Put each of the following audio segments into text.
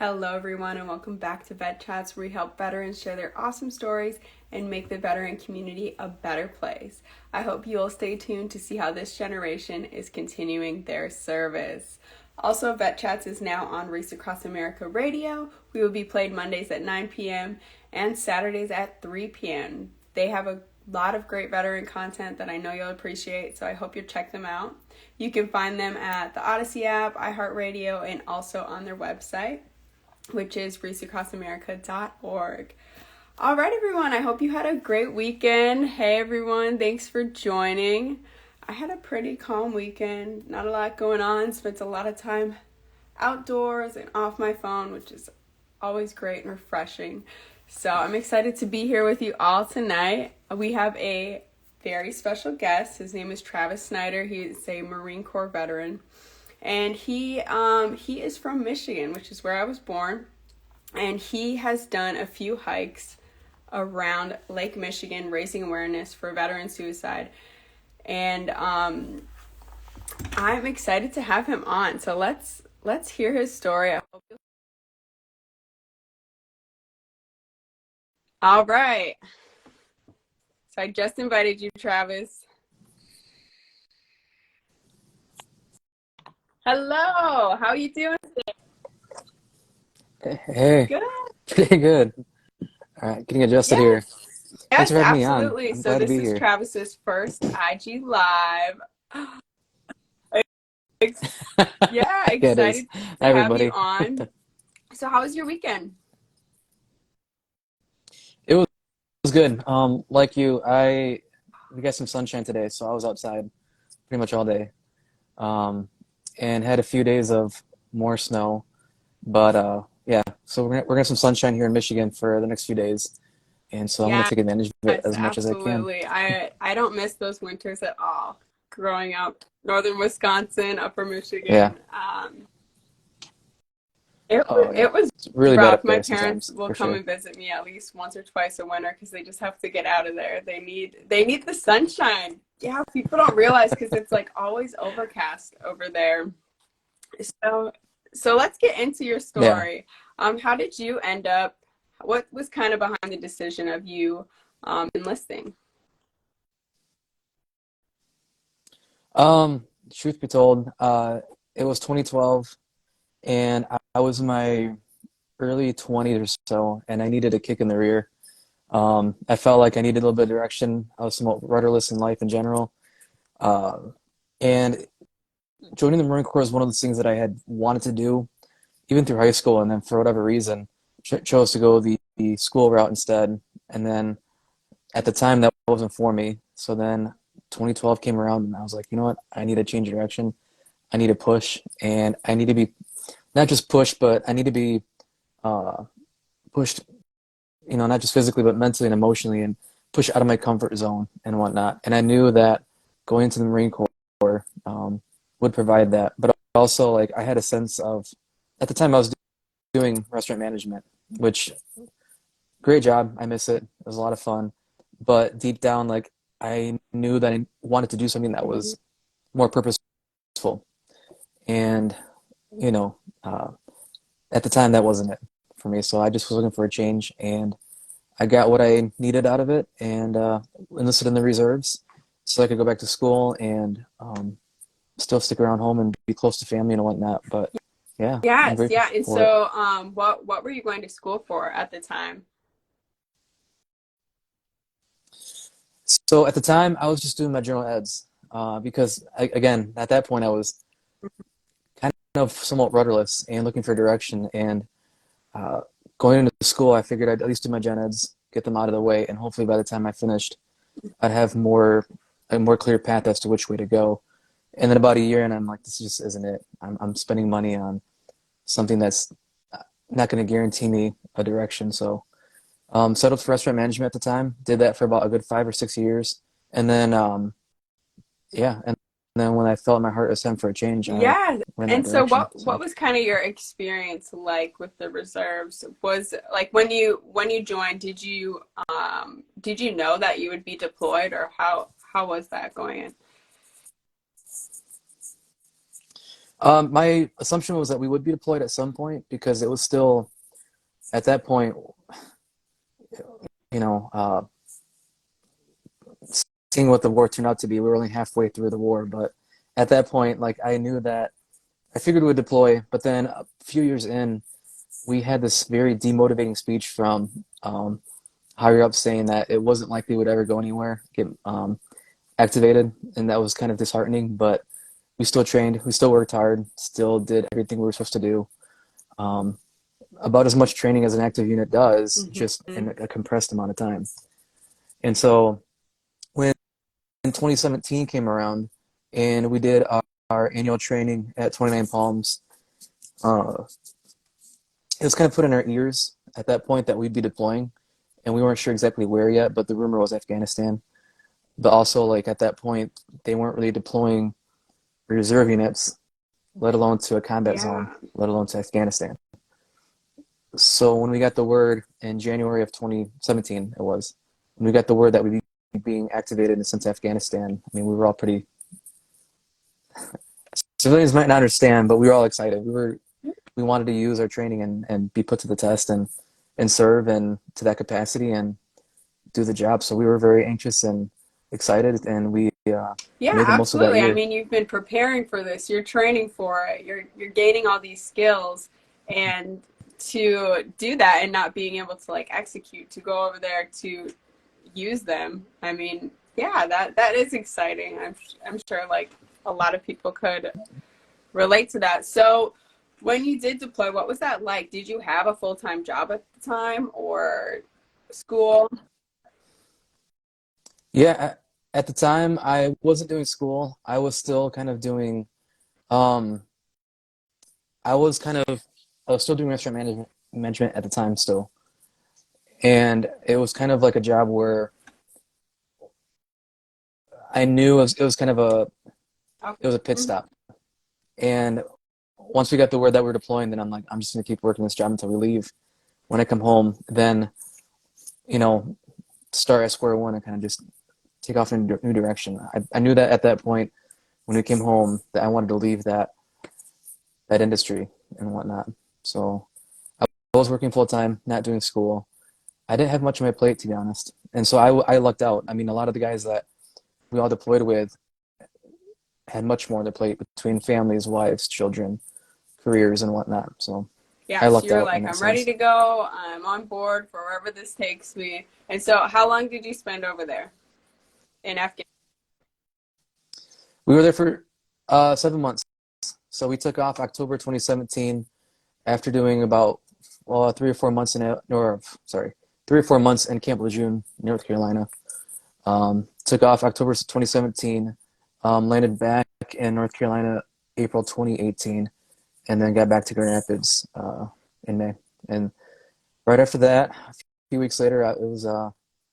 Hello, everyone, and welcome back to Vet Chats, where we help veterans share their awesome stories and make the veteran community a better place. I hope you will stay tuned to see how this generation is continuing their service. Also, Vet Chats is now on Race Across America Radio. We will be played Mondays at 9 p.m. and Saturdays at 3 p.m. They have a lot of great veteran content that I know you'll appreciate, so I hope you'll check them out. You can find them at the Odyssey app, iHeartRadio, and also on their website, which is raceacrossamerica.org. All right, everyone, I hope you had a great weekend. Hey, everyone, thanks for joining. I had a pretty calm weekend, not a lot going on, spent a lot of time outdoors and off my phone, which is always great and refreshing. So I'm excited to be here with you all tonight. We have a very special guest. His name is Travis Snyder. He is a Marine Corps veteran. And he is from Michigan, which is where I was born. And he has done a few hikes around Lake Michigan, raising awareness for veteran suicide. And I'm excited to have him on. So let's hear his story. All right. So I just invited you, Travis. Hello. How are you doing today? Hey, Good. pretty good. All right, getting adjusted Yes. here. Thanks Yes, for having me on. absolutely. I'm So glad to this be is here. Travis's first IG Live. Yeah, Yeah, it is. excited to Hi, have you everybody. on. So how was your weekend? It was good. Like you, we got some sunshine today, so I was outside pretty much all day. Um, and had a few days of more snow, but yeah. So we're gonna have some sunshine here in Michigan for the next few days, and so I'm gonna Yes, take advantage of it as much as I can. absolutely. I don't miss those winters at all. Growing up, northern Wisconsin, upper Yeah. Michigan. It Oh yeah. it was It's really bad rough. up My there parents sometimes, will for come sure. and visit me at least once or twice a winter because they just have to get out of there. They need the sunshine. Yeah, people don't realize because it's like always overcast over there. So so let's get into your Yeah. story. How did you end up? What was kind of behind the decision of you enlisting? Truth be told, it was 2012, and I was in my early 20s or so, and I needed a kick in the rear. I felt like I needed a little bit of direction. I was somewhat rudderless in life in general. Uh, and joining the Marine Corps is one of those things that I had wanted to do, even through high school, and then for whatever reason, chose to go the school route instead. And then at the time, that wasn't for me. So then 2012 came around, and I was like, you know what? I need to change direction. I need to push, and I need to be not just pushed, but I need to be uh, pushed, not just physically, but mentally and emotionally, and push out of my comfort zone and whatnot. And I knew that going into the Marine Corps would provide that. But also, like, I had a sense of, at the time, I was doing restaurant management, which, great job. I miss it. It was a lot of fun. But deep down, like, I knew that I wanted to do something that Mhm. was more purposeful. And, you know, at the time, that wasn't it for me. So I just was looking for a change, and I got what I needed out of it, and enlisted in the reserves so I could go back to school and still stick around home and be close to family and whatnot. But yeah, I'm Yes, grateful yeah. And for it. so what were you going to school for at the time? So at the time, I was just doing my general eds because, again, at that point, I was kind of somewhat rudderless and looking for direction. And uh, going into school, I figured I'd at least do my gen eds, get them out of the way, and hopefully by the time I finished, I'd have a more clear path as to which way to go. And then about a year, and I'm like, this just isn't it. I'm spending money on something that's not going to guarantee me a direction. So settled for restaurant management at the time. Did that for about a good 5 or 6 years, and then yeah, and then when I felt in my heart it was time for a change, I Yeah. went in that And so direction. what So was kind of your experience like with the reserves? Was like when you joined, did you know that you would be deployed, or how was that going? My assumption was that we would be deployed at some point because it was still at that point, you know, seeing what the war turned out to be. We were only halfway through the war, but at that point, like I knew that I figured we'd deploy. But then a few years in, we had this very demotivating speech from higher up saying that it wasn't likely we would ever go anywhere, get activated, and that was kind of disheartening. But we still trained, we still worked hard, still did everything we were supposed to do. Um, about as much training as an active unit does, just Hmm. in a compressed amount of time. And so when 2017 came around and we did our annual training at 29 Palms, uh, it was kind of put in our ears at that point that we'd be deploying, and we weren't sure exactly where yet, but the rumor was Afghanistan. But also, like at that point, they weren't really deploying reserve units, let alone to a combat zone, Yeah. let alone to Afghanistan. So when we got the word in January of 2017, it was when we got the word that we'd be being activated and sent to Afghanistan. I mean, we were all pretty. Civilians might not understand, but we were all excited. We wanted to use our training and be put to the test and serve and to that capacity and do the job. So we were very anxious and excited, and we Yeah, made the most of that absolutely. I year. mean, you've been preparing for this. You're training for it. You're gaining all these skills, and to do that and not being able to like execute, to go over there to use them. I mean, yeah, that is exciting. I'm sure like a lot of people could relate to that. So, when you did deploy, what was that like? Did you have a full-time job at the time or school? Yeah, at the time, I wasn't doing school. I was still kind of doing. Um, I was kind of. I was still doing restaurant management at the time still, and it was kind of like a job where I knew it was kind of a it was a pit Mhm. stop. And once we got the word that we are deploying, then I'm like, I'm just gonna keep working this job until we leave. When I come home, then you know, start at square one and kind of just take off in a new direction. I knew that at that point when we came home that I wanted to leave that industry and whatnot. So I was working full time, not doing school. I didn't have much on my plate to be honest, and so I lucked out. I mean, a lot of the guys that we all deployed with had much more on their plate between families, wives, children, careers, and whatnot. So Yeah, I so lucked you're out in like, that I'm ready sense. to go. I'm on board for wherever this takes me. And so, how long did you spend over there in Afghanistan? We were there for 7 months. So we took off October 2017 after doing about 3 or 4 months or sorry, 3 or 4 months in Camp Lejeune, North Carolina. Took off October 2017, landed back in North Carolina April 2018, and then got back to Grand Rapids in May. And right after that, a few weeks later, it was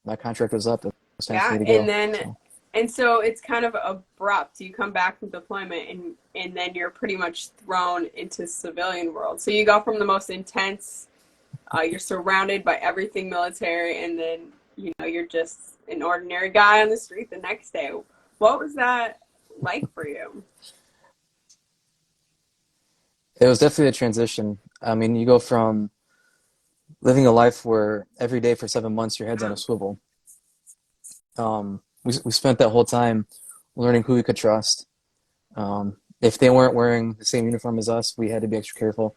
my contract was up. It was time for Yeah, me to and go. then, So and so it's kind of abrupt. You come back from deployment, and then you're pretty much thrown into civilian world. So you go from the most intense, you're surrounded by everything military, and then you're just an ordinary guy on the street the next day. What was that like for you? it was definitely a transition. I mean, you go from living a life where every day for 7 months your head's on Yeah. a swivel. We spent that whole time learning who we could trust. If they weren't wearing the same uniform as us, we had to be extra careful.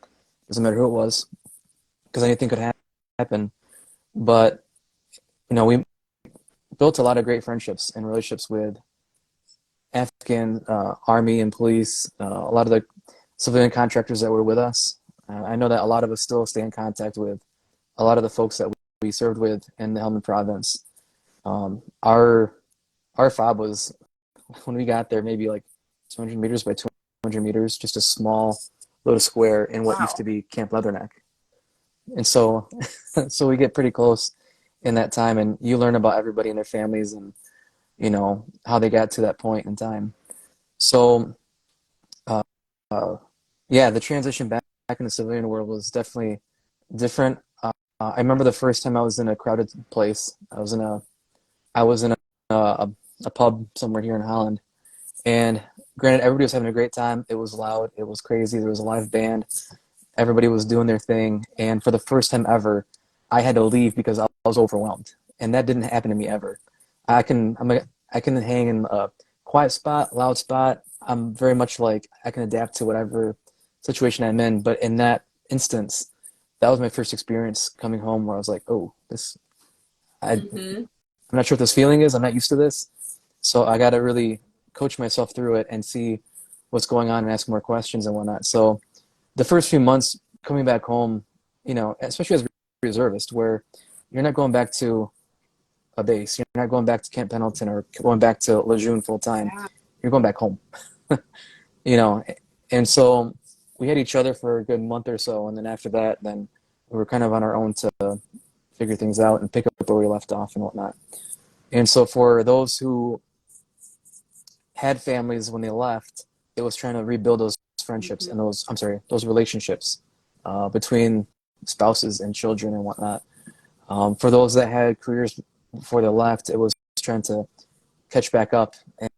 Doesn't matter who it was, because anything could happen. But we built a lot of great friendships and relationships with Afghan army and police, a lot of the civilian contractors that were with us. I know that a lot of us still stay in contact with a lot of the folks that we served with in the Helmand province. Our fob was when we got there maybe like 200 meters by 200 meters, just a small little square in what used to Wow. be Camp Leatherneck. And so, so we get pretty close in that time, and you learn about everybody and their families, and how they got to that point in time. So, uh, uh, yeah, the transition back in the civilian world was definitely different. I remember the first time I was in a crowded place. I was in a pub somewhere here in Holland, and Granted, everybody was having a great time. It was loud. It was crazy. There was a live band. Everybody was doing their thing. And for the first time ever, I had to leave because I was overwhelmed. And that didn't happen to me ever. I can hang in a quiet spot, loud spot. I'm very much like I can adapt to whatever situation I'm in. But in that instance, that was my first experience coming home where I was like, oh, I'm Mm-hmm. not sure what this feeling is. I'm not used to this. So I got to really coach myself through it and see what's going on and ask more questions and whatnot. So the first few months coming back home, especially as a reservist, where you're not going back to a base, you're not going back to Camp Pendleton or going back to Lejeune full time. Yeah. You're going back home, you know. And so we had each other for a good month or so, and then after that, then we were kind of on our own to figure things out and pick up where we left off and whatnot. And so for those who had families when they left, it was trying to rebuild those friendships Mm-hmm. and those relationships between spouses and children and whatnot. For those that had careers before they left, it was trying to catch back up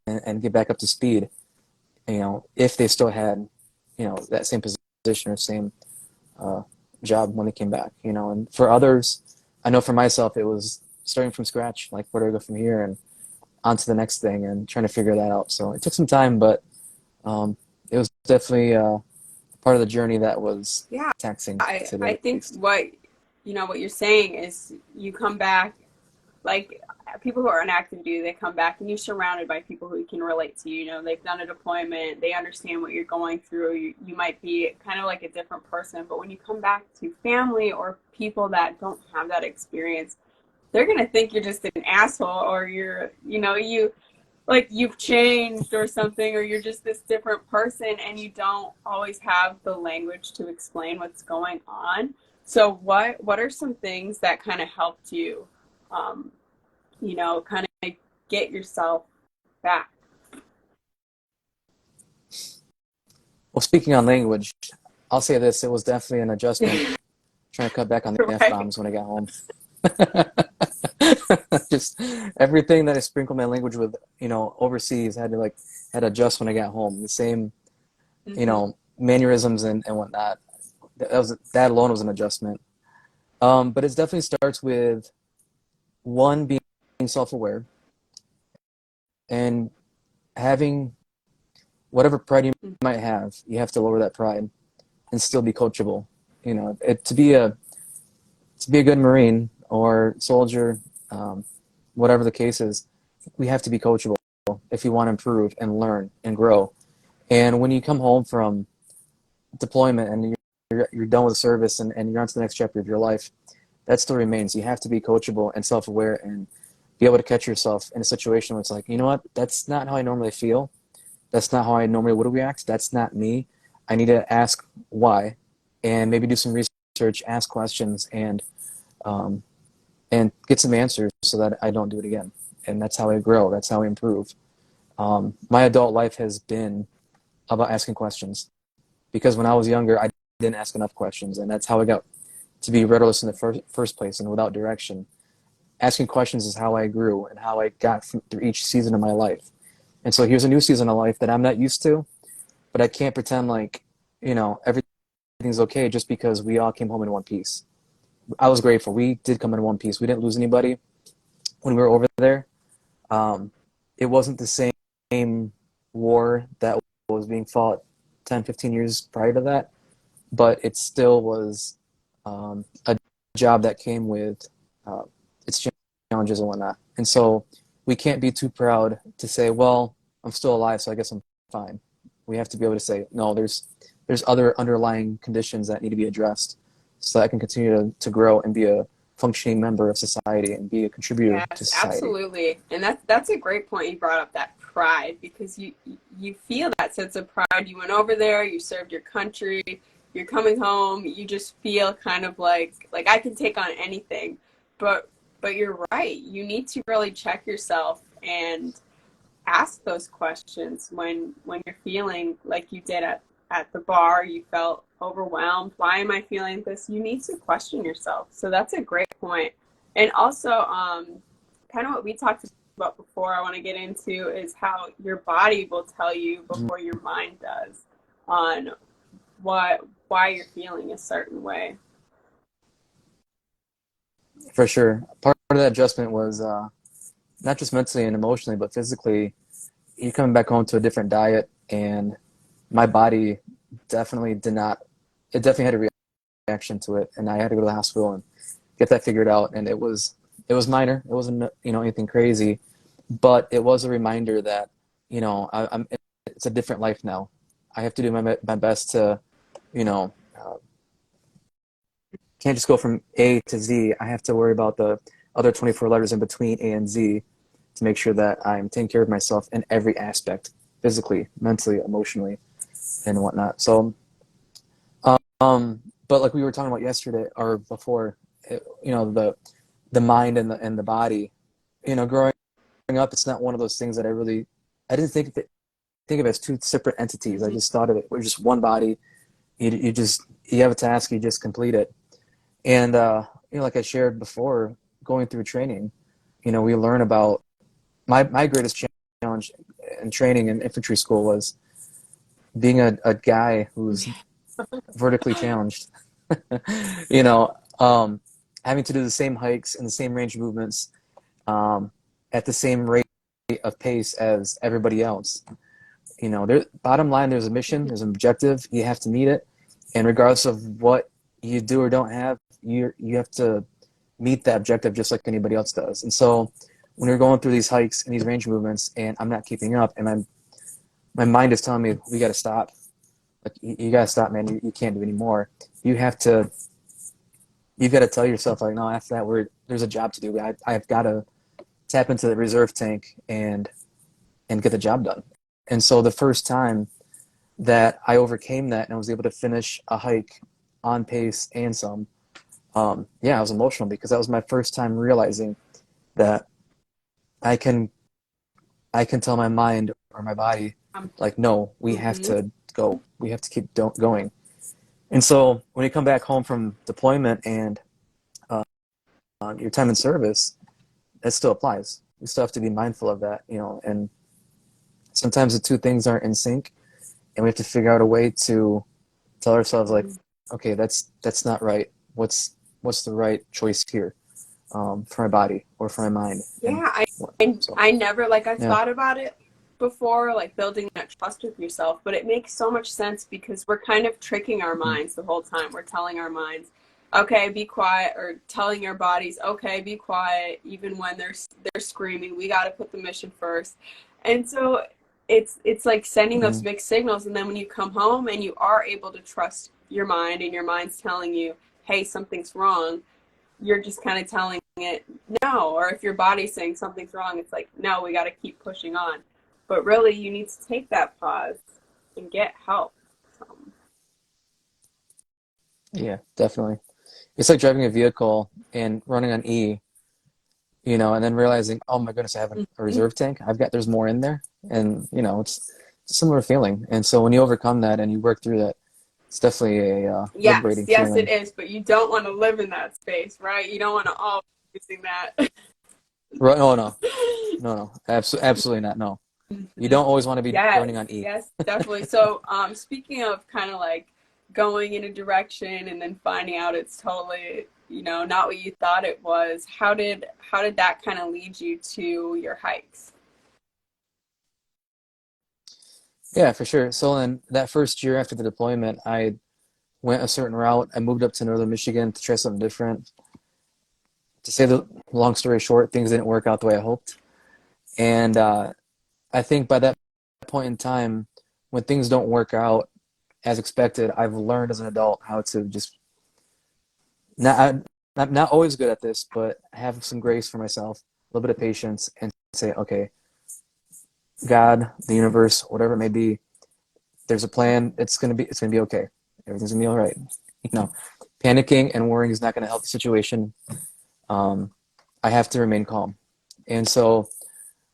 and get back up to speed. If they still had, that same position or same uh, job when they came back. And for others, I know for myself, it was starting from scratch. Like, where do I go from here? And on to the next thing and trying to figure that out. So it took some time, but it was definitely part of the journey that was Yeah. taxing, I to say I the think least. what you're saying is you come back, like people who are on active duty, they come back and you're surrounded by people who can relate to you. They've done a deployment, they understand what you're going through. You might be kind of like a different person, but when you come back to family or people that don't have that experience, they're gonna think you're just an asshole, or you like you've changed or something, or you're just this different person and you don't always have the language to explain what's going on. So what are some things that kind of helped you, um, kind of get yourself back? Well, speaking on language, I'll say this: it was definitely an adjustment trying to cut back on the f Right. bombs when I got home. Just everything that I sprinkled my language with, overseas had to adjust when I got home. The same, Mm-hmm. mannerisms and whatnot. That alone was an adjustment. But it definitely starts with one, being self-aware and having whatever pride you might have. You have to lower that pride and still be coachable. To be a good Marine or soldier, um, whatever the case is, we have to be coachable if you want to improve and learn and grow. And when you come home from deployment and you're done with service and you're on to the next chapter of your life, that still remains. You have to be coachable and self-aware and be able to catch yourself in a situation where it's like, you know what, that's not how I normally feel. That's not how I normally would react. That's not me. I need to ask why, and maybe do some research, ask questions, um, and get some answers so that I don't do it again. And that's how I grow. That's how I improve. My adult life has been about asking questions because when I was younger, I didn't ask enough questions, and that's how I got to be rudderless in the first place and without direction. Asking questions is how I grew and how I got through each season of my life. And so here's a new season of life that I'm not used to, but I can't pretend like, everything's okay just because we all came home in one piece. I was grateful. We did come in one piece. We didn't lose anybody when we were over there. Um, it wasn't the same war that was being fought 10, 15 years prior to that, but it still was a job that came with uh, its challenges and whatnot. And so we can't be too proud to say, well, I'm still alive, so I guess I'm fine. We have to be able to say, no, there's other underlying conditions that need to be addressed so that I can continue to grow and be a functioning member of society and be a contributor to Yes, society. absolutely. And that's a great point you brought up, that pride, because you feel that sense of pride. You went over there, you served your country, you're coming home, you just feel kind of like I can take on anything. But but you're right. You need to really check yourself and ask those questions when you're feeling like you did at the bar. You felt overwhelmed. Why am I feeling this? You need to question yourself. So that's a great point. And also, kind of what we talked about before I want to get into is how your body will tell you before your mind does on why you're feeling a certain way. For sure. Part of that adjustment was not just mentally and emotionally, but physically. You're coming back home to a different diet, and my body definitely did not. It definitely had a reaction to it, and I had to go to the hospital and get that figured out. And it was minor. It wasn't anything crazy, but it was a reminder that I'm. It's a different life now. I have to do my best to you know can't just go from A to Z. I have to worry about the other 24 letters in between A and Z to make sure that I'm taking care of myself in every aspect, physically, mentally, emotionally, and whatnot. So, but like we were talking about yesterday or before, the mind and the body, growing up, it's not one of those things that I didn't think of it as two separate entities. I Mm-hmm. just thought of it. We're just one body. You have a task, you just complete it. And like I shared before, going through training, we learn about my greatest challenge in training in infantry school was being a guy who's vertically challenged. you know, having to do the same hikes and the same range of movements at the same rate of pace as everybody else. Bottom line, there's a mission, there's an objective, you have to meet it, and regardless of what you do or don't have, you have to meet that objective just like anybody else does. And so when you're going through these hikes and these range movements and I'm not keeping up and my mind is telling me we got to stop, like you got to stop, man, you can't do anymore. You've got to tell yourself, like, no, after that there's a job to do. I've got to tap into the reserve tank and get the job done. And so the first time that I overcame that and I was able to finish a hike on pace and some, I was emotional because that was my first time realizing that I can tell my mind or my body, like, no, we have Mm-hmm. to go. We have to keep going. And so when you come back home from deployment and your time in service, it still applies. We still have to be mindful of that, and sometimes the two things aren't in sync, and we have to figure out a way to tell ourselves, like, okay, that's not right. What's the right choice here, for my body or for my mind, and Yeah, whatnot. So I never like I yeah. thought about it before, like building that trust with yourself, but it makes so much sense because we're kind of tricking our Mm-hmm. minds the whole time. We're telling our minds, okay, be quiet, or telling our bodies, okay, be quiet, even when they're screaming. We got to put the mission first, and so it's like sending those Mm-hmm. mixed signals. And then when you come home and you are able to trust your mind, and your mind's telling you, hey, something's wrong, you're just kind of telling it no. Or if your body's saying something's wrong, it's like, no, we got to keep pushing on. But really, you need to take that pause and get help. Yeah, definitely. It's like driving a vehicle and running on E, and then realizing, oh my goodness, I have a Mm-hmm. reserve tank. There's more in there, and it's a similar feeling. And so when you overcome that and you work through that, it's definitely a Yes, liberating yes, it feeling. is. But you don't want to live in that space, right? You don't want to always be using that. Right? Oh no, no, absolutely not. No, you don't always want to be running Yes, on E. yes, definitely. So, speaking of kind of like going in a direction and then finding out it's totally, not what you thought it was, how did that kind of lead you to your hikes? Yeah, for sure. So then that first year after the deployment, I went a certain route. I moved up to northern Michigan to try something different. To say the long story short, things didn't work out the way I hoped. And I think by that point in time, when things don't work out as expected, I've learned as an adult how to just I'm not always good at this, but have some grace for myself, a little bit of patience, and say, okay, God, the universe, whatever it may be, there's a plan. It's gonna be okay. Everything's gonna be all right. You know, panicking and worrying is not gonna help the situation. Um, I have to remain calm. And so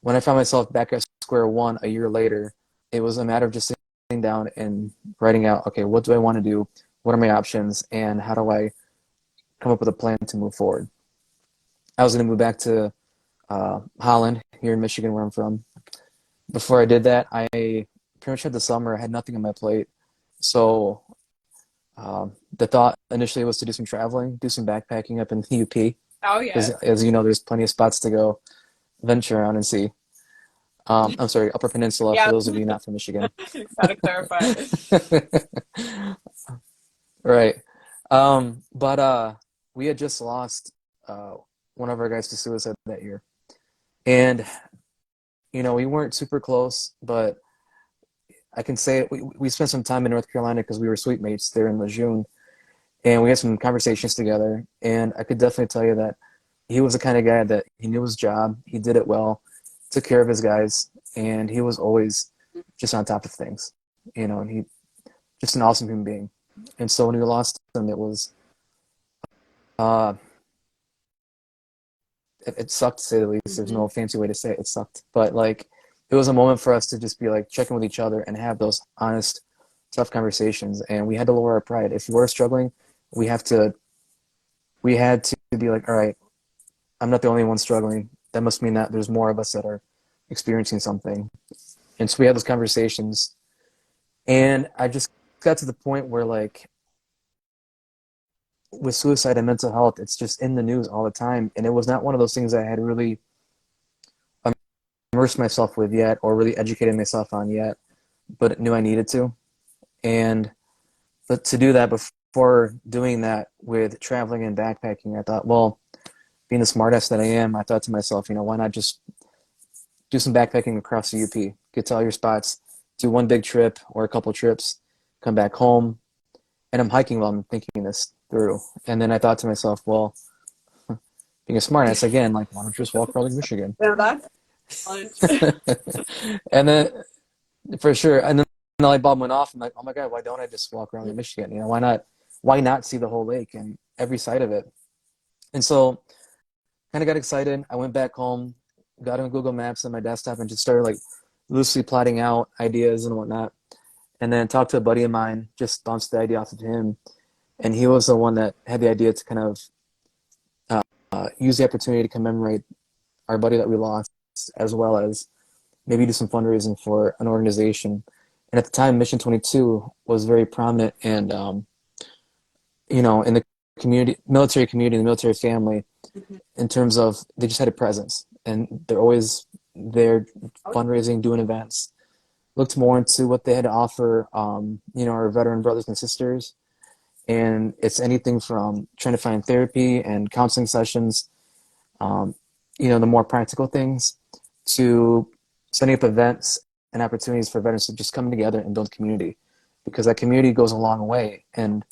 when I found myself back at square one a year later, it was a matter of just sitting down and writing out, okay, what do I want to do? What are my options? And how do I come up with a plan to move forward? I was going to move back to Holland, here in Michigan, where I'm from. Before I did that, I pretty much had the summer. I had nothing on my plate. So the thought initially was to do some traveling, do some backpacking up in the UP, Oh, because yes. as you know, there's plenty of spots to go venture around and see. I'm sorry, Upper Peninsula for Yeah, those of you not from Michigan. gotta clarify. Right. But we had just lost uh, one of our guys to suicide that year. And, we weren't super close, but I can say we spent some time in North Carolina because we were suite mates there in Lejeune. And we had some conversations together. And I could definitely tell you that he was the kind of guy that he knew his job, he did it well, took care of his guys, and he was always just on top of things, and he just an awesome human being. And so when we lost him, uh, it sucked to say the least. There's Hmm. no fancy way to say it. It sucked, but like it was a moment for us to just be like checking with each other and have those honest, tough conversations. And we had to lower our pride. If we're struggling, we have to we had to be like, all right, I'm not the only one struggling. That must mean that there's more of us that are experiencing something. And so we had those conversations. And I just got to the point where, like, with suicide and mental health, it's just in the news all the time. And it was not one of those things I had really immersed myself with yet or really educated myself on yet, but knew I needed to. And but to do that before doing that with traveling and backpacking, I thought, well, being the smartass that I am, I thought to myself, why not just do some backpacking across the UP, get to all your spots, do one big trip or a couple trips, come back home, and I'm hiking while I'm thinking this through. And then I thought to myself, well, being a smartass again, like why don't you just walk around Lake Michigan? Now that's lunch. And then for sure, and then the light bulb went off. I'm like, oh my god, why don't I just walk around Lake Michigan? Why not? Why not see the whole lake and every side of it? And so, kind of got excited. I went back home, got on Google Maps on my desktop, and just started like loosely plotting out ideas and whatnot. And then talked to a buddy of mine, just bounced the idea off of him, and he was the one that had the idea to kind of use the opportunity to commemorate our buddy that we lost, as well as maybe do some fundraising for an organization. And at the time, Mission 22 was very prominent, and in the community, the military family, Mhm. in terms of they just had a presence, and they're always there fundraising, doing events. Looked more into what they had to offer, our veteran brothers and sisters. And it's anything from trying to find therapy and counseling sessions, um, the more practical things, to setting up events and opportunities for veterans to just come together and build community, because that community goes a long way. And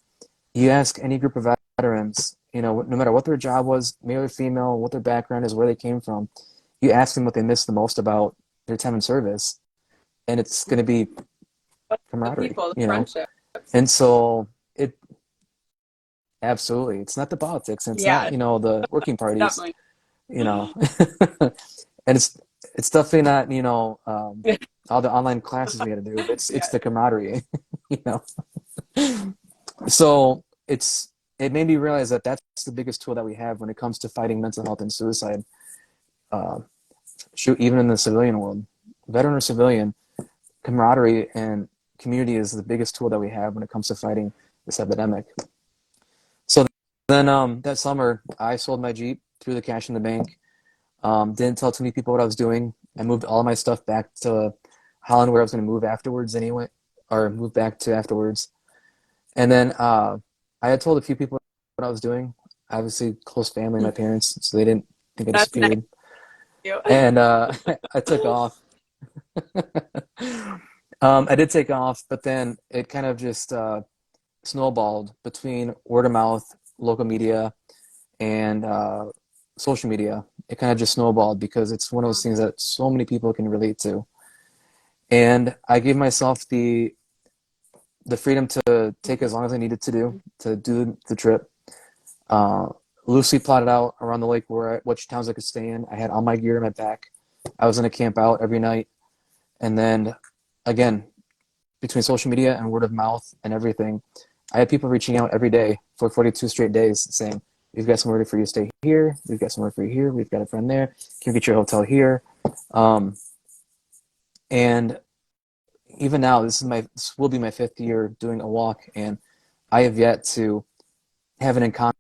you ask any group of veterans, no matter what their job was, male or female, what their background is, where they came from, you ask them what they miss the most about their time in service, and it's going to be The camaraderie, people, the friendships. And so it absolutely, it's not the politics, and it's not, Yeah, the working parties, definitely. you know, and it's definitely not, all the online classes we had to do. It's Yeah. the camaraderie, you know. So it made me realize that that's the biggest tool that we have when it comes to fighting mental health and suicide. Uh, Shoot, even in the civilian world, veteran or civilian, camaraderie and community is the biggest tool that we have when it comes to fighting this epidemic. So then that summer, I sold my Jeep, threw the cash in the bank, didn't tell too many people what I was doing. I moved all my stuff back to Holland, where I was going to move afterwards anyway, or move back to afterwards. And then I had told a few people what I was doing, obviously close family, my parents, so they didn't think I That's nice disappeared. of you. And I took off. I did take off, but then it kind of just snowballed between word of mouth, local media, and social media. It kind of just snowballed because it's one of those things that so many people can relate to. And I gave myself the freedom to take as long as I needed to do the trip. Uh, Loosely plotted out around the lake which towns I could stay in. I had all my gear in my back. I was going to camp out every night. And then again, between social media and word of mouth and everything, I had people reaching out every day for 42 straight days saying, We've got somewhere for you to stay here. We've got somewhere for you here. We've got a friend there. Can we get your hotel here? And even now, this will be my 5th year doing a walk, and I have yet to have an encounter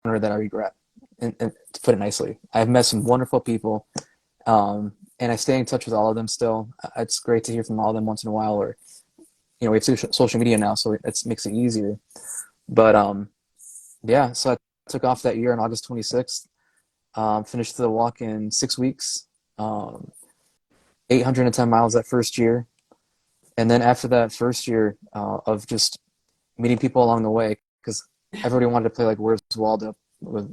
that I regret. And to put it nicely, I've met some wonderful people, and I stay in touch with all of them still. It's great to hear from all of them once in a while, or we have social media now, so it makes it easier. But yeah, so I took off that year on August 26th. Finished the walk in 6 weeks, 810 miles that first year. And then after that first year of just meeting people along the way, because everybody wanted to play like Where's Waldo with,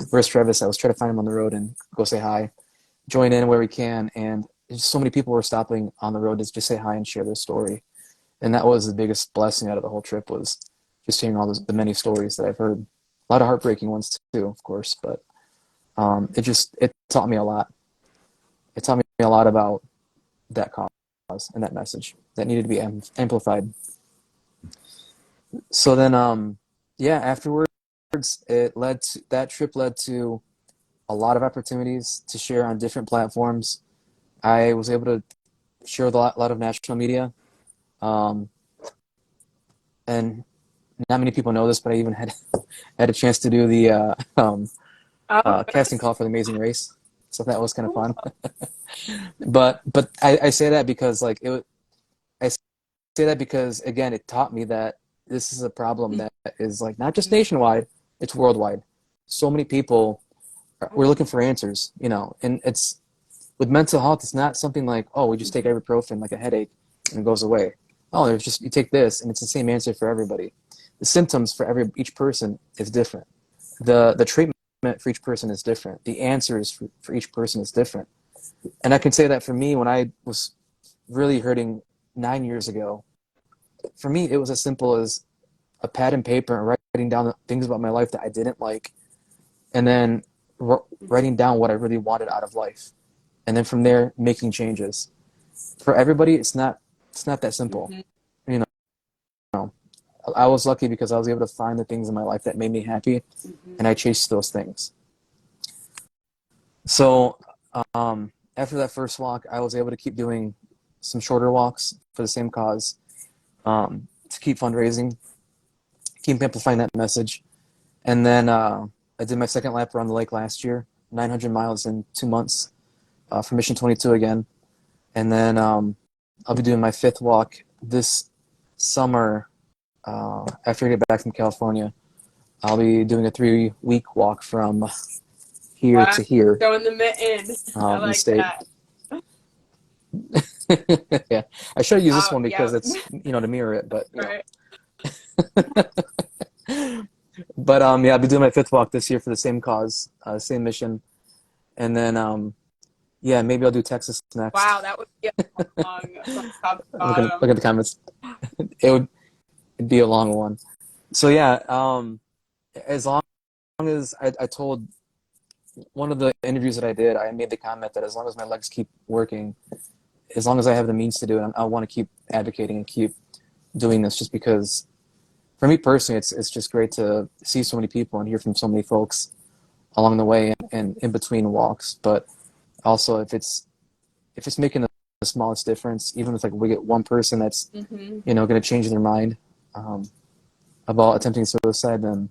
Where's Travis? I was trying to find him on the road and go say hi, join in where we can. And just so many people were stopping on the road to just say hi and share their story. And that was the biggest blessing out of the whole trip, was just hearing all the many stories that I've heard. A lot of heartbreaking ones too, of course, but it taught me a lot. It taught me a lot about that cause and that message that needed to be amplified. So then, afterwards, that trip led to a lot of opportunities to share on different platforms. I was able to share with a lot of national media, and not many people know this, but I even had a chance to do the casting call for The Amazing Race, so that was kind of fun. but I say that because I say that because, again, it taught me that this is a problem that is not just nationwide, it's worldwide. So many people we're looking for answers, and it's with mental health. It's not something like, oh, we just take ibuprofen like a headache and it goes away. Oh, there's just, you take this and it's the same answer for everybody. The symptoms for each person is different. The treatment for each person is different. The answers for each person is different. And I can say that for me, when I was really hurting 9 years ago, for me, it was as simple as a pad and paper and writing down the things about my life that I didn't like, and then writing down what I really wanted out of life. And then from there, making changes. For everybody, it's not that simple. Mm-hmm. I was lucky because I was able to find the things in my life that made me happy, and I chased those things. So after that first walk, I was able to keep doing some shorter walks for the same cause, to keep fundraising, keep amplifying that message. And then I did my second lap around the lake last year, 900 miles in 2 months, for Mission 22 again. And then I'll be doing my 5th walk this summer. After I get back from California, I'll be doing a 3-week walk from here to here. Showing the mitten. I like state. That. Yeah, I should have used this one because it's to mirror it, but right. But I'll be doing my 5th walk this year for the same cause, same mission, and then maybe I'll do Texas next. Wow, that would be a long from top to bottom. Look at the comments. It'd be a long one. So as long as I told one of the interviews that I did, I made the comment that as long as my legs keep working, as long as I have the means to do it, I want to keep advocating and keep doing this, just because for me personally, it's just great to see so many people and hear from so many folks along the way and in between walks. But also, if it's making the smallest difference, even if we get one person that's going to change their mind about attempting suicide, then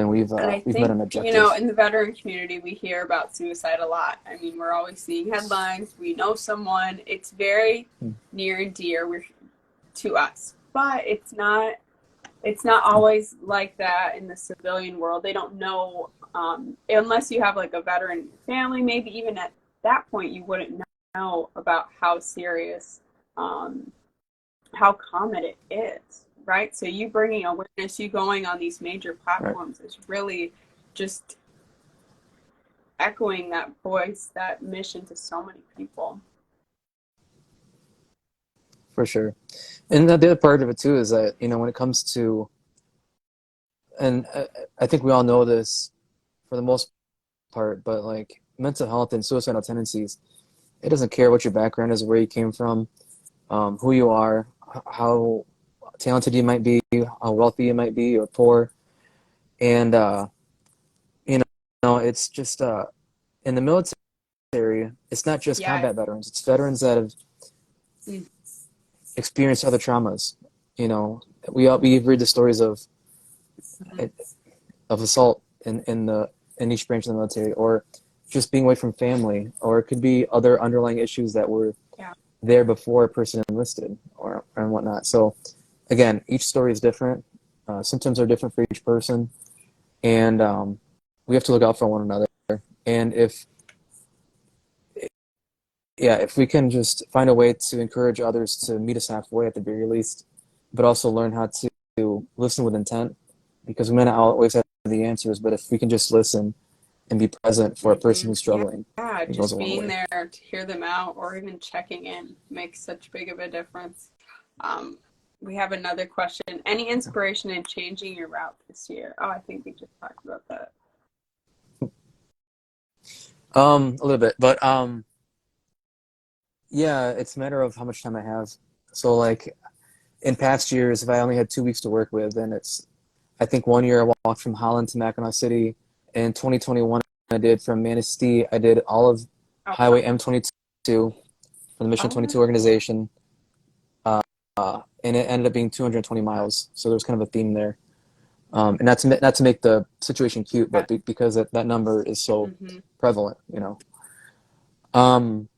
we've met an objective. In the veteran community, we hear about suicide a lot. I mean, we're always seeing headlines. We know someone. It's very near and dear to us, but it's not always like that in the civilian world. They don't know, unless you have a veteran family. Maybe even at that point, you wouldn't know about how serious, how common it is, right? So you bringing awareness, you going on these major platforms is really just echoing that voice, that mission to so many people. For sure. And the other part of it too is that, when it comes to, and I think we all know this for the most part, but mental health and suicidal tendencies, it doesn't care what your background is, where you came from, who you are, how talented you might be, how wealthy you might be, or poor. And it's just in the military, it's not just Yeah. combat veterans, it's veterans that have experienced other traumas. You know, we read the stories Mm-hmm. of assault in each branch of the military, or just being away from family, or it could be other underlying issues that were Yeah. there before a person enlisted or and whatnot. So again, each story is different. Symptoms are different for each person, and we have to look out for one another. And if we can just find a way to encourage others to meet us halfway at the very least, but also learn how to listen with intent, because we may not always have the answers, but if we can just listen and be present for a person who's Yeah, struggling, yeah, it goes a just long being way. there to hear them out or even checking in makes such big of a difference. Um, we have another question. Any inspiration in changing your route this year? Oh, I think we just talked about that. A little bit, but yeah, it's a matter of how much time I have. So like in past years, if I only had 2 weeks to work with, then it's I think one year I walked from Holland to Mackinac City. In 2021, I did from Manistee. I did all of Oh, Highway M22 for the Mission oh, 22 organization, and it ended up being 220 miles. So there's kind of a theme there, and not to make the situation cute, yeah. but because that number is so Hmm. prevalent, you know. Um,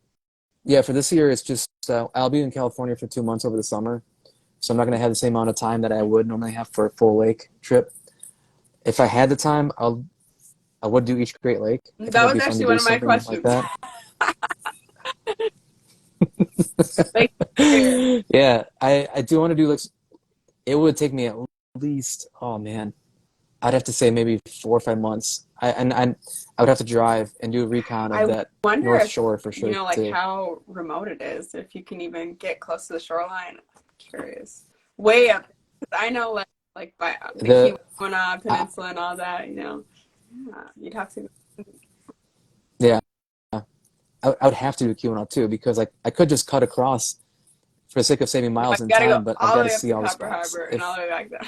yeah, for this year, it's just I'll be in California for 2 months over the summer, so I'm not going to have the same amount of time that I would normally have for a full lake trip. If I had the time, I would do each Great Lake. I think That that'd was be fun to actually one do of my something like questions. that. Like here. Yeah, I do want to do like it would take me at least, oh man, I'd have to say maybe 4 or 5 months. I would have to drive and do a recon of I that wonder North if, Shore for sure like too. how remote it is, if you can even get close to the shoreline. I'm curious. Way up. 'Cause I know like by the The Keweenaw uh, Peninsula and all that. Yeah, you'd have to. yeah, I would have to do QAnon too because I could just cut across for the sake of saving No, miles you in gotta go time, but I've all got the to way up see to all the Copper spots. Harbor and all If the way back down.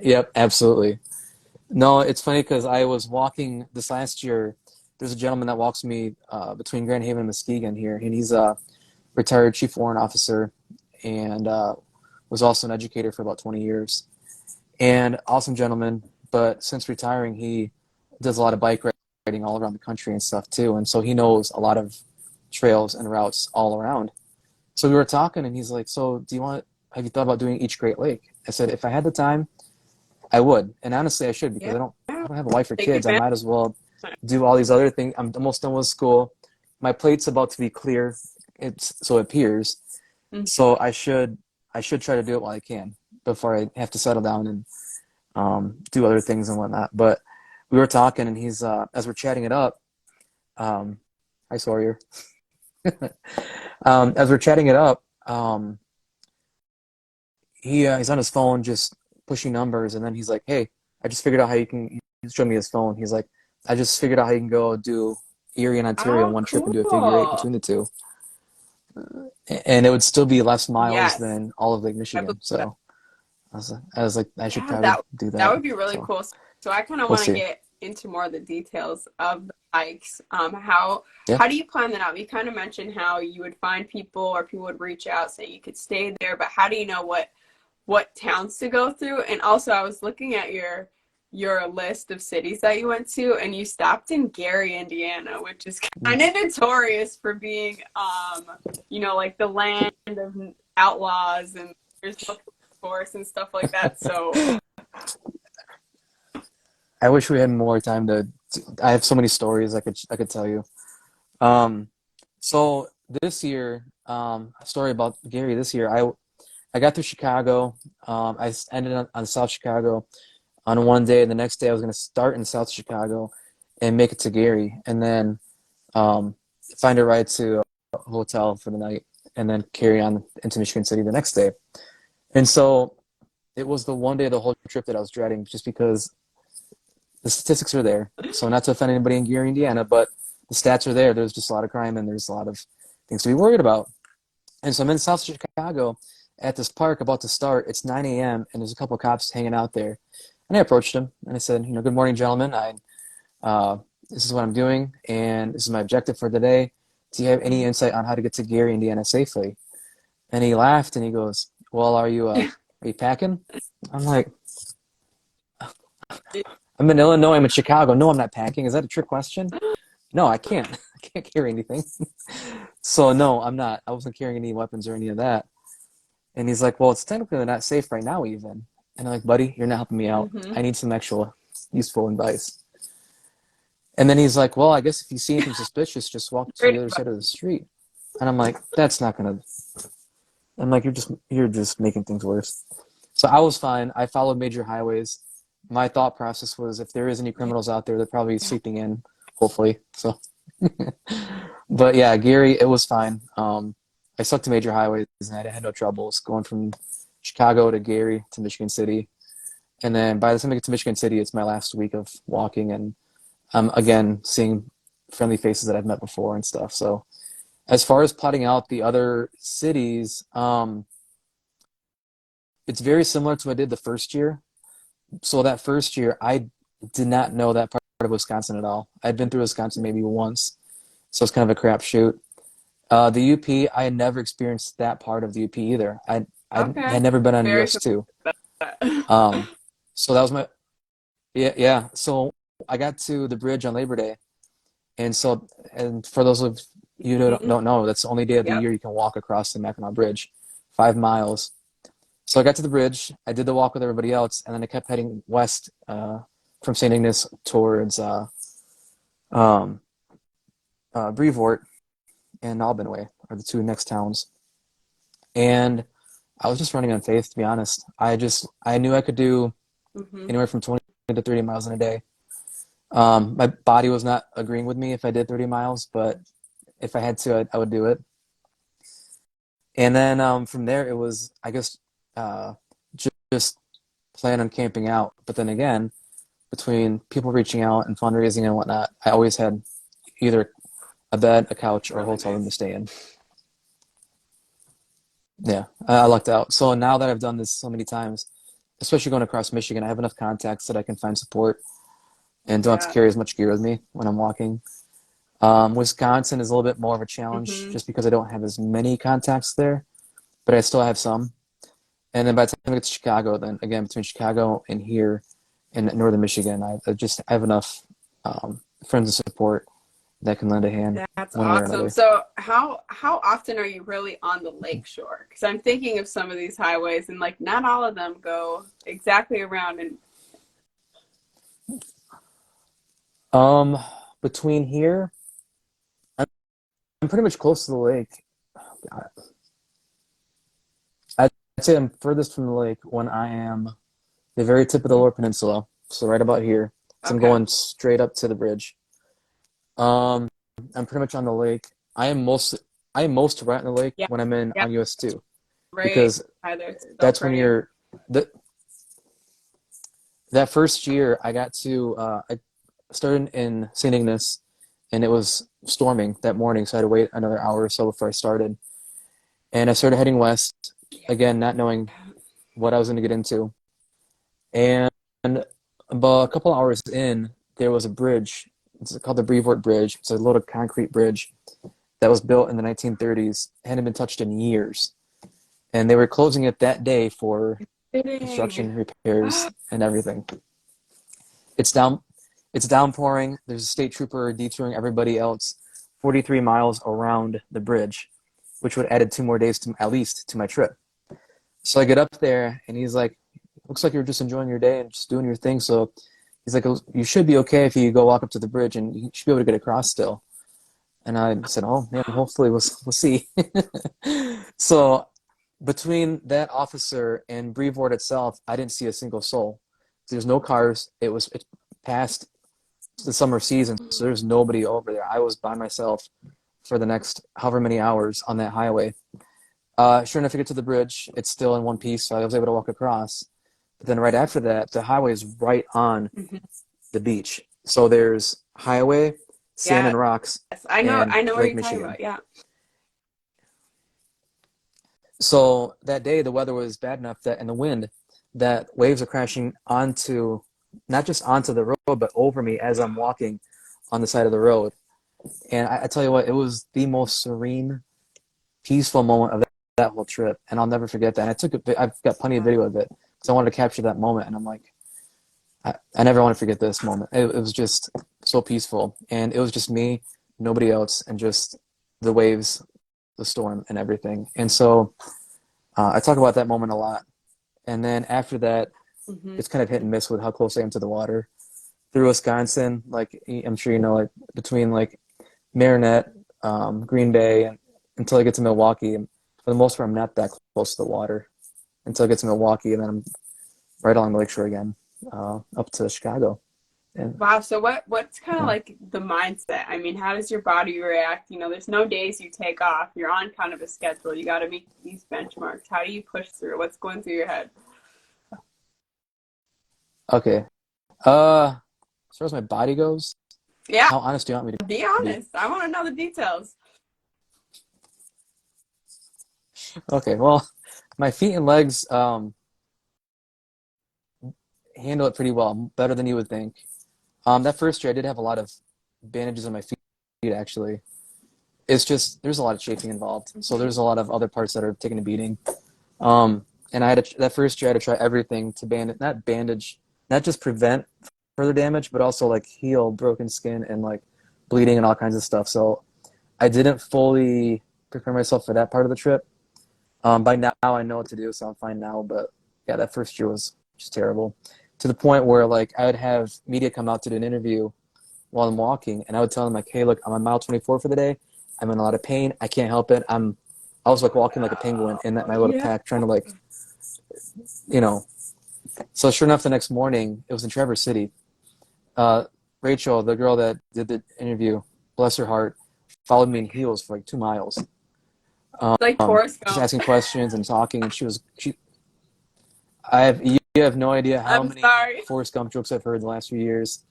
Yep, absolutely. No, it's funny because I was walking this last year. There's a gentleman that walks me between Grand Haven and Muskegon here, and he's a retired chief warrant officer and was also an educator for about 20 years. And awesome gentleman, but since retiring, he does a lot of bike riding all around the country and stuff too. And so he knows a lot of trails and routes all around. So we were talking, and he's like, "So, have you thought about doing each Great Lake?" I said, "If I had the time, I would." And honestly, I should because Yeah, I don't have a wife or take kids. I advantage. might as well do all these other things. I'm almost done with school. My plate's about to be clear. So it appears. Mhm. So I should try to do it while I can before I have to settle down and do other things and whatnot. But we were talking, and he's as we're chatting it up. Um, hi Sawyer. As we're chatting it up, he's on his phone just pushing numbers, and then he's like, "Hey, I just figured out how you can." He showed me his phone. He's like, "I just figured out how you can go do Erie and Ontario in Oh, one trip and do a figure eight cool. between the two, and it would still be less miles Yes, than all of Lake I believe Michigan." that. So I was like, I should Yeah, probably do that that. would be really So cool. So I kind of we'll want to see. get into more of the details of the hikes. Yeah. How do you plan that out? You kind of mentioned how you would find people or people would reach out saying you could stay there, but how do you know what towns to go through? And also, I was looking at your list of cities that you went to, and you stopped in Gary, Indiana, which is kind of notorious for being, like the land of outlaws and there's no force and stuff like that. So, I wish we had more time I have so many stories I could tell you. Um, so this year, a story about Gary this year. I got through Chicago. Ended on South Chicago on one day, and the next day I was going to start in South Chicago and make it to Gary, and then um, find a ride to a hotel for the night, and then carry on into Michigan City the next day. And so it was the one day of the whole trip that I was dreading, just because the statistics are there. So not to offend anybody in Gary, Indiana, but the stats are there. There's just a lot of crime, and there's a lot of things to be worried about. And so I'm in South Chicago at this park about to start. It's 9 a.m. and there's a couple of cops hanging out there. And I approached him and I said, good morning, gentlemen. Uh, this is what I'm doing, and this is my objective for today. Do you have any insight on how to get to Gary, Indiana safely? And he laughed and he goes, well, are you packing? I'm like, I'm in Illinois, I'm in Chicago. No, I'm not packing. Is that a trick question? No, I can't. I can't carry anything. So no, I'm not. I wasn't carrying any weapons or any of that. And he's like, well, it's technically not safe right now even. And I'm like, buddy, you're not helping me out. Mm-hmm. I need some actual useful advice. And then he's like, well, I guess if you see anything suspicious, just walk to the other side of the street. And I'm like, that's not gonna. I'm like, you're just making things worse. So I was fine. I followed major highways. My thought process was, if there is any criminals out there, they're probably sleeping in, hopefully. So, but yeah, Gary, it was fine. I stuck to major highways and I had no troubles going from Chicago to Gary to Michigan City. And then by the time I get to Michigan City, it's my last week of walking, and I'm again seeing friendly faces that I've met before and stuff. So as far as plotting out the other cities, it's very similar to what I did the first year. So that first year, I did not know that part of Wisconsin at all. I'd been through Wisconsin maybe once, so it's kind of a crapshoot. The UP, I had never experienced that part of the UP either. I Okay. had never been on Very US two. So that was my yeah. So I got to the bridge on Labor Day, and for those of you who don't know, that's the only day of the Yep. year you can walk across the Mackinac Bridge, 5 miles. So I got to the bridge. I did the walk with everybody else, and then I kept heading west from St. Ignace towards um, Brevort and Albinway are the two next towns. And I was just running on faith, to be honest. I knew I could do Mm-hmm. anywhere from 20 to 30 miles in a day. My body was not agreeing with me if I did 30 miles, but if I had to, I would do it. And then from there, it was, I guess, just plan on camping out. But then again, between people reaching out and fundraising and whatnot, I always had either a bed, a couch, or a Really hotel room to nice. stay in. Yeah, I lucked out. So now that I've done this so many times, especially going across Michigan, I have enough contacts that I can find support and don't have to Yeah. carry as much gear with me when I'm walking. Wisconsin is a little bit more of a challenge Mm-hmm. just because I don't have as many contacts there, but I still have some. And then by the time I get to Chicago, then again, between Chicago and here in northern Michigan, I have enough friends and support that can lend a hand That's one way or awesome. another. So how often are you really on the lake shore? Because I'm thinking of some of these highways, and like not all of them go exactly around. And Um, Between here, I'm pretty much close to the lake. I'd say I'm furthest from the lake when I am the very tip of the Lower Peninsula, so right about here. So I'm okay, going straight up to the bridge. Um, I'm pretty much on the lake. I am most right on the lake yeah, when I'm in yeah, on US two right. because Either so that's when pretty. you're the that first year I started in St. Ignace and it was storming that morning, so I had to wait another hour or so before I started. And I started heading west again, not knowing what I was going to get into. And about a couple hours in, there was a bridge. It's called the Brevort Bridge. It's a little concrete bridge that was built in the 1930s. It hadn't been touched in years. And they were closing it that day for Kidding. construction, repairs, and everything. It's down, it's downpouring. There's a state trooper detouring everybody else 43 miles around the bridge, which would add 2 more days to at least to my trip. So I get up there and he's like, looks like you're just enjoying your day and just doing your thing. So he's like, you should be okay if you go walk up to the bridge and you should be able to get across still. And I said, oh man, hopefully we'll see. So between that officer and Brevard itself, I didn't see a single soul. There's no cars. It's past the summer season, so there's nobody over there. I was by myself for the next however many hours on that highway. Sure enough, to get to the bridge, it's still in one piece, so I was able to walk across. But then right after that, the highway is right on Mhm. the beach. So there's highway, sand Yes, and rocks, I and know what Lake you're talking Michigan. about. Yeah. So that day, the weather was bad enough that, and the wind, that waves are crashing onto, not just onto the road, but over me as I'm walking on the side of the road. And I tell you what, it was the most serene, peaceful moment of that whole trip, and I'll never forget that. And I took I've got plenty of video of it because I wanted to capture that moment, and I'm like, I never want to forget this moment. It was just so peaceful, and it was just me, nobody else, and just the waves, the storm, and everything. And so I talk about that moment a lot. And then after that, Hmm. it's kind of hit and miss with how close I am to the water. Through Wisconsin, like I'm sure you know, like between like Marinette, Green Bay, and until I get to Milwaukee. And for the most part, I'm not that close to the water until I get to Milwaukee, and then I'm right along the lakeshore again, up to Chicago. And Wow. So what's kind of yeah, like the mindset? I mean, how does your body react? You know, there's no days you take off. You're on kind of a schedule. You got to meet these benchmarks. How do you push through? What's going through your head? okay. As far as my body goes, Yeah, how honest do you want me to be be? honest. I want to know the details. Okay, well, my feet and legs handle it pretty well, better than you would think. That first year, I did have a lot of bandages on my feet, actually. It's just there's a lot of chafing involved, so Hmm. there's a lot of other parts that are taking a beating. And that first year, I had to try everything to bandage, not just prevent further damage, but also like heal broken skin and like bleeding and all kinds of stuff. So I didn't fully prepare myself for that part of the trip. By now, I know what to do, so I'm fine now. But yeah, that first year was just terrible, to the point where like I would have media come out to do an interview while I'm walking, and I would tell them like, "Hey, look, I'm on mile 24 for the day. I'm in a lot of pain. I can't help it. I was like walking like a penguin in that my little Yeah. pack, trying to like, you know." So sure enough, the next morning, it was in Traverse City. Uh, Rachel, the girl that did the interview, bless her heart, followed me in heels for like 2 miles, Like Forrest just Gump. asking questions and talking. And I have you have no idea how I'm many sorry. Forrest Gump jokes I've heard in the last few years,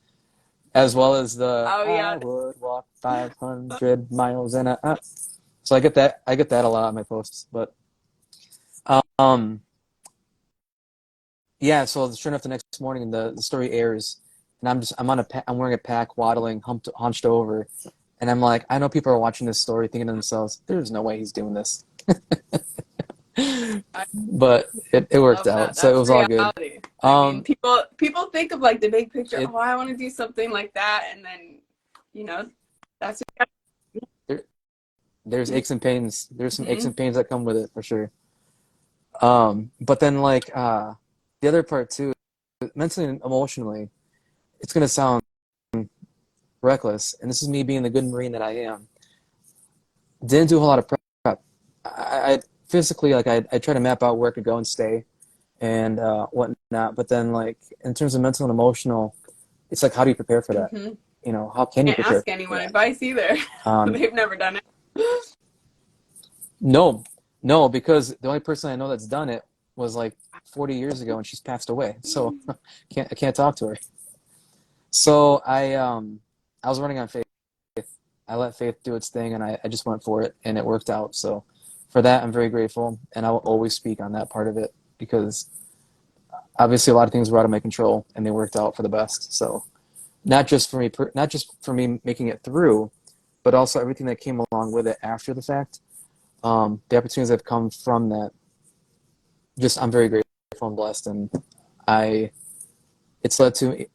as well as the Oh I yeah. would walk 500 miles in a. So I get that a lot on my posts, but um, yeah. So sure enough, the next morning the story airs, and I'm wearing a pack, waddling, hunched over, and I'm like, I know people are watching this story thinking to themselves, "There's no way he's doing this," I but it worked love out, that. so it That's was all good. reality. I mean, Um, people think of like the big picture. it Oh, I want to do something like that, and then you know, that's there, there's aches and pains. There's some aches mm-hmm. and pains that come with it for sure. But then like the other part too, mentally and emotionally, it's gonna sound reckless, and this is me being the good Marine that I am. Didn't do a whole lot of prep. I physically like I try to map out where I could go and stay and whatnot. But then like in terms of mental and emotional, it's like how do you prepare for that? Mm-hmm. How can you Can't prepare ask for anyone that? advice either. Um, They've never done it. no, no, because the only person I know that's done it was like 40 years ago, and she's passed away. So I can't talk to her. So I was running on faith. I let faith do its thing, and I just went for it, and it worked out. So for that, I'm very grateful, and I will always speak on that part of it because obviously a lot of things were out of my control, and they worked out for the best. So not just for me making it through, but also everything that came along with it after the fact. The opportunities that have come from that, just I'm very grateful and blessed, and I it's led to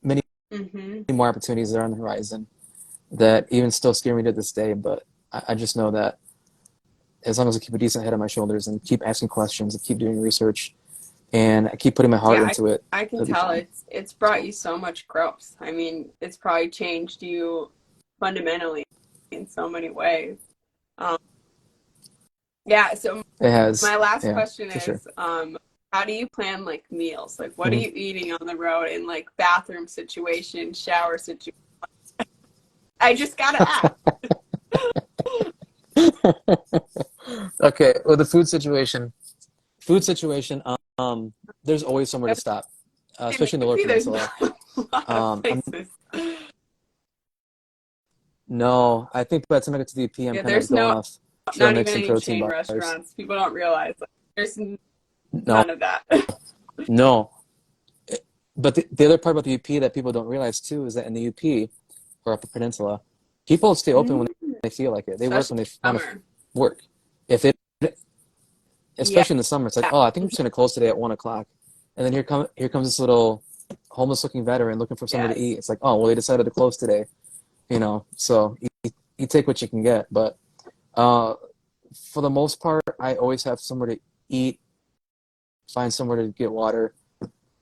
many Mm-hmm. more opportunities that are on the horizon that even still scare me to this day. But I just know that as long as I keep a decent head on my shoulders and keep asking questions and keep doing research and I keep putting my heart Yeah, into it, I can it'll be tell fine. it's brought you so much growth. I mean, it's probably changed you fundamentally in so many ways. Um, yeah, so It has, my last yeah, question for sure. is, how do you plan like meals? Like, what are you eating on the road in like bathroom situation, shower situation? I just gotta ask. Okay, well, the food situation, there's always somewhere to stop, In the especially in the Lower UP, there's Peninsula. not a lot of I'm places. no, I think by the time I get to the UP, I'm Yeah, kind of there's going no, off trail not mix even and any protein chain bars. restaurants. People don't realize like, there's No, None of that. no. But the other part about the UP that people don't realize too is that in the UP or up the peninsula, people stay open when Mm, they feel like it. They work especially when they in want to summer. work. If it, Yeah. especially in the summer, it's like, oh, I think I'm just gonna close today at 1 o'clock, and then here comes this little homeless looking veteran looking for somewhere to Yes. eat. It's like, oh, well, they decided to close today, So you take what you can get, but uh, for the most part, I always have somewhere to eat, find somewhere to get water.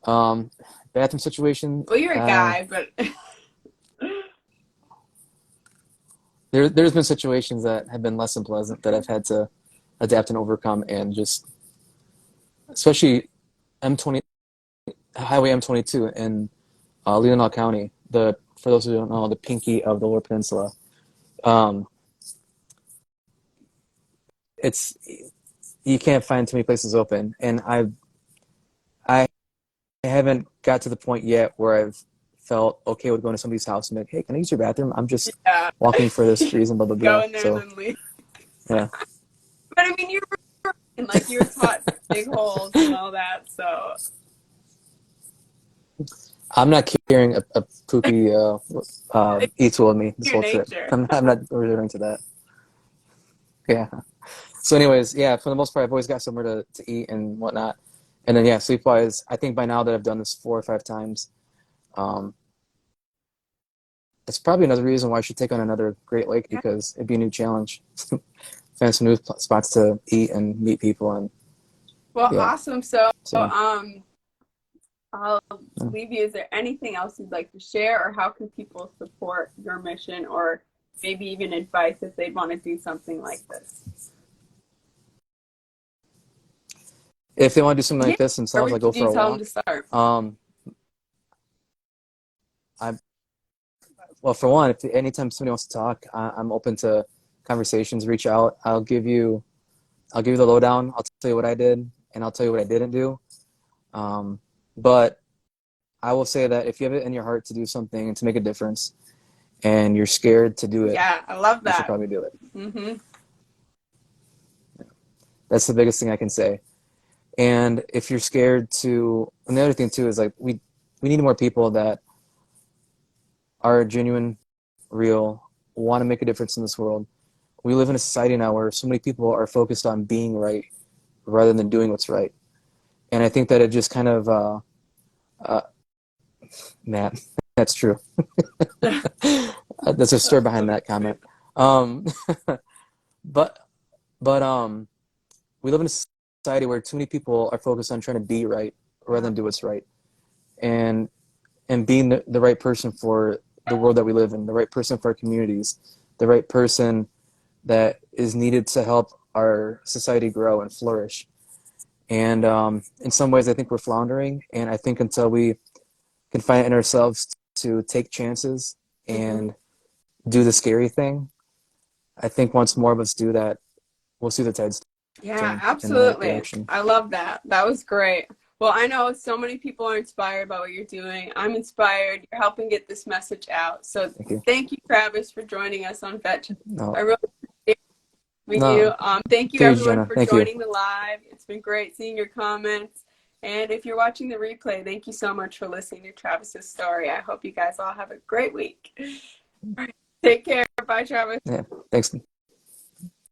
Um, Bathroom situation, Well, you're a guy, but there's been situations that have been less than pleasant that I've had to adapt and overcome, and just especially M20 Highway M22 in Leelanau County. The For those who don't know, the pinky of the Lower Peninsula. Um, it's You can't find too many places open, and I haven't got to the point yet where I've felt okay with going to somebody's house and be like, hey, can I use your bathroom? I'm just yeah. walking for this reason, blah blah Go blah. in there and So then leave. yeah, But I mean, like you were taught to dig holes and all that, so I'm not carrying a poopy it's e-tool with me this your whole trip. nature. I'm not resorting to that. Yeah. So, anyways, yeah, for the most part, I've always got somewhere to eat and whatnot. And then, yeah, sleep wise, I think by now that I've done this 4 or 5 times, um, it's probably another reason why I should take on another Great Lake Yeah. because it'd be a new challenge. Find some new spots to eat and meet people. And Well, yeah, awesome. So, so I'll yeah. leave you. Is there anything else you'd like to share, or how can people support your mission, or maybe even advice if they'd want to do something like this? If they want to do something Yeah. like this Where themselves, like would go for you a tell them to walk. start? Um, I Well, for one, if anytime somebody wants to talk, I'm open to conversations. Reach out. I'll give you the lowdown. I'll tell you what I did, and I'll tell you what I didn't do. But I will say that if you have it in your heart to do something and to make a difference, and you're scared to do it, Yeah, I love you should that. probably do it. Mm-hmm. That's the biggest thing I can say. And if you're scared to, and the other thing too is like we need more people that are genuine, real, want to make a difference in this world. We live in a society now where so many people are focused on being right rather than doing what's right. And I think that it just kind of, uh, Matt, that's true. There's a story That's behind funny. that comment. Um, but we live in a society where too many people are focused on trying to be right rather Yeah. than do what's right, and being the right person for the world that we live in, the right person for our communities, the right person that is needed to help our society grow and flourish. And in some ways, I think we're floundering. And I think until we can find it in ourselves to take chances Mm-hmm. and do the scary thing, I think once more of us do that, we'll see the tides Yeah, turn in the right absolutely. direction. I love that. That was great. Well, I know so many people are inspired by what you're doing. I'm inspired. You're helping get this message out. So Thank you. thank you, Travis, for joining us on Vet Chat. I No, really appreciate meeting you. no. Thank you, Take it easy, everyone, Jenna. for Thank you. joining the live. It's been great seeing your comments. And if you're watching the replay, thank you so much for listening to Travis's story. I hope you guys all have a great week. All right. Take care. Bye, Travis. Yeah. Thanks.